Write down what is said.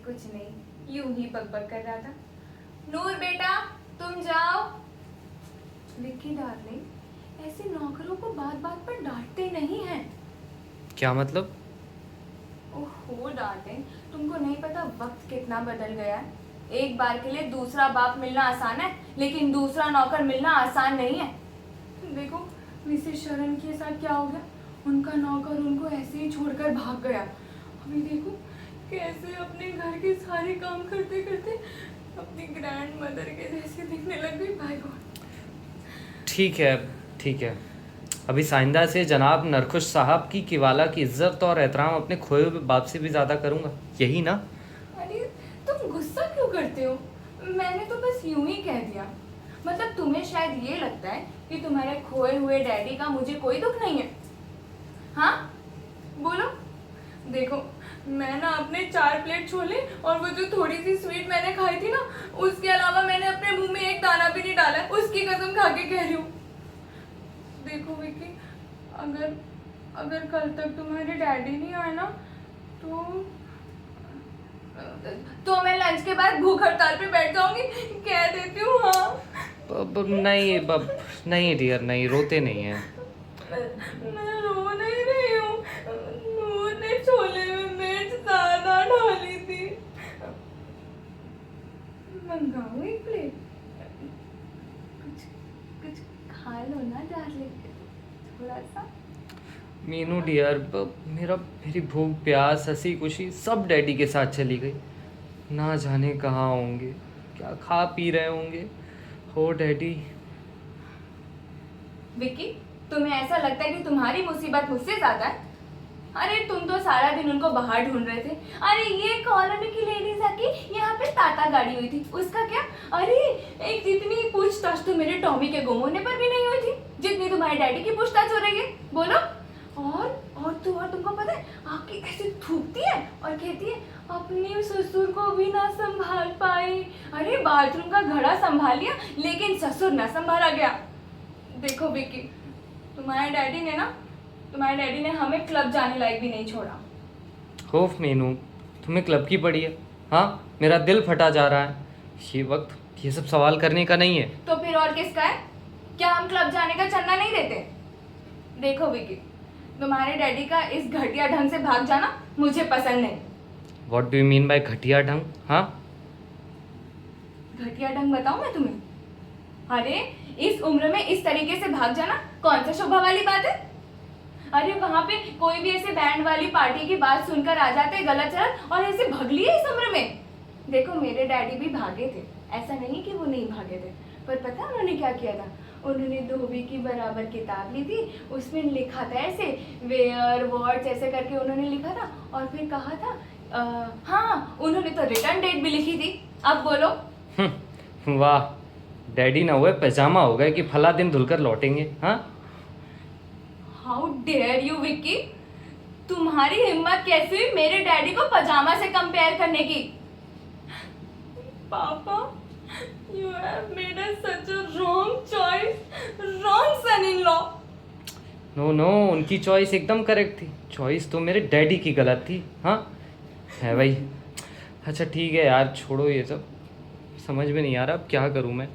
कुछ नहीं, यूं ही बकबक कर रहा था। नूर बेटा तुम जाओ। विक्की डार्लिंग, ऐसे नौकरों को बात बात पर डांटते नहीं हैं। क्या मतलब? ओहो डार्लिंग, तुमको नहीं पता वक्त कितना बदल गया है। एक बार के लिए दूसरा बाप मिलना आसान है, लेकिन दूसरा नौकर मिलना आसान नहीं है। देखो मिसेस शरण के साथ क्या हो गया, उनका नौकर उनको ऐसे ही छोड़कर भाग गया। अभी देखो कैसे अपने घर के सारे काम करते करते अपनी ग्रैंड मदर के जैसे दिखने लग गई। भाई गॉड। ठीक है, ठीक है। अभी साइंदा से जनाब नरखुश साहब की किवाला की इज्जत और एहतराम अपने खोए हुए बाप से भी ज़्यादा करूँगा, यही ना? अरे तुम गुस्सा क्यों करते हो? मैंने तो बस यूं ही कह दिया। मतलब तुम्हें शायद ये लगता है कि तुम्हारे खोए हुए डैडी का मुझे कोई दुख नहीं है। हाँ बोलो। देखो मैं ना अपने 4 प्लेट छोले और वो जो थोड़ी सी स्वीट मैंने खाई थी ना, उसके अलावा मैंने अपने मुंह में एक दाना भी नहीं डाला है, उसकी कसम खा के कह रही हूँ। देखो विक्की, अगर अगर कल तक तुम्हारे डैडी नहीं आए ना तो मैं लंच के बाद भूख हड़ताल पे बैठ जाऊंगी, कह देती हूँ। हाँ नहीं बब, नहीं डियर, नहीं, रोते नहीं हैं। मैं रो नहीं रही हूँ। नूर ने छोले में मिर्च ज्यादा डाली थी। मंगाओ एक प्लेट, कुछ कुछ खा लो ना डार्लिंग, थोड़ा सा। मीनू डियर, मेरी भूख प्यास हंसी खुशी सब डैडी के साथ चली गई। ना जाने कहाँ होंगे, क्या खा पी रहे होंगे। हो डैडी। विक्की, तुम्हें ऐसा लगता है कि तुम्हारी मुसीबत मुझसे ज्यादा है? अरे तुम तो सारा दिन उनको बाहर ढूंढ रहे थे। अरे ये कॉलोनी की लेडीज आके यहाँ पे ताता गाड़ी हुई थी, उसका क्या? अरे एक जितनी पूछताछ तो मेरे टॉमी के गुम होने पर भी नहीं हुई थी जितनी तुम्हारे डैडी की पूछताछ हो रही है। बोलो। और तुमको पता है, आके ऐसे थूकती है और कहती है अपने ससुर को भी ना संभाल पाई। अरे बाथरूम का घड़ा संभाल लिया लेकिन ससुर ना संभाला गया। देखो विक्की, तुम्हारे डैडी ने हमें क्लब जाने लायक भी नहीं छोड़ा। होफ मीनू, तुम्हें क्लब की पड़ी है? हाँ, मेरा दिल फटा जा रहा है। ये वक्त ये सब सवाल करने का नहीं है। तो फिर और किसका है? क्या हम क्लब जाने का चंदा नहीं देते? देखो विकी, तुम्हारे डैडी का इस घटिया ढंग से भाग जाना मुझे पसंद नहीं। What do you mean by घटिया ढंग? हाँ, घटिया ढंग बताऊं मैं तुम्हें? अरे इस उम्र में इस तरीके से भाग जाना कौन सा शोभा वाली बात है? अरे वहां पे कोई भी ऐसे बैंड वाली पार्टी की बात सुनकर आ जाते गलत चल और ऐसे भग लिए इस उम्र में। देखो मेरे डैडी भी भागे थे, ऐसा नहीं कि वो नहीं भागे थे, पर पता है उन्होंने क्या किया था? उन्होंने धोबी की बराबर किताब ली थी, उसमें लिखा था ऐसे वेयर वर्ड्स ऐसे करके उन्होंने लिखा था और फिर कहा था हाँ उन्होंने तो रिटर्न डेट भी लिखी थी। अब बोलो। वाह, डैडी ना हुए पैजामा हो गए कि फला दिन धुलकर लौटेंगे। हाँ, हाउ डेयर यू विक्की, तुम्हारी हिम्मत कैसे हुई मेरे डैडी को पजामा से कंपेयर करने की? पापा, you have made us such a wrong choice, wrong son-in-law. No no, उनकी चॉइस एकदम करेक्ट थी। चॉइस तो मेरे डैडी की गलत थी। हाँ है भाई। अच्छा ठीक है यार, छोड़ो ये सब, समझ में नहीं आ रहा अब क्या करूँ मैं।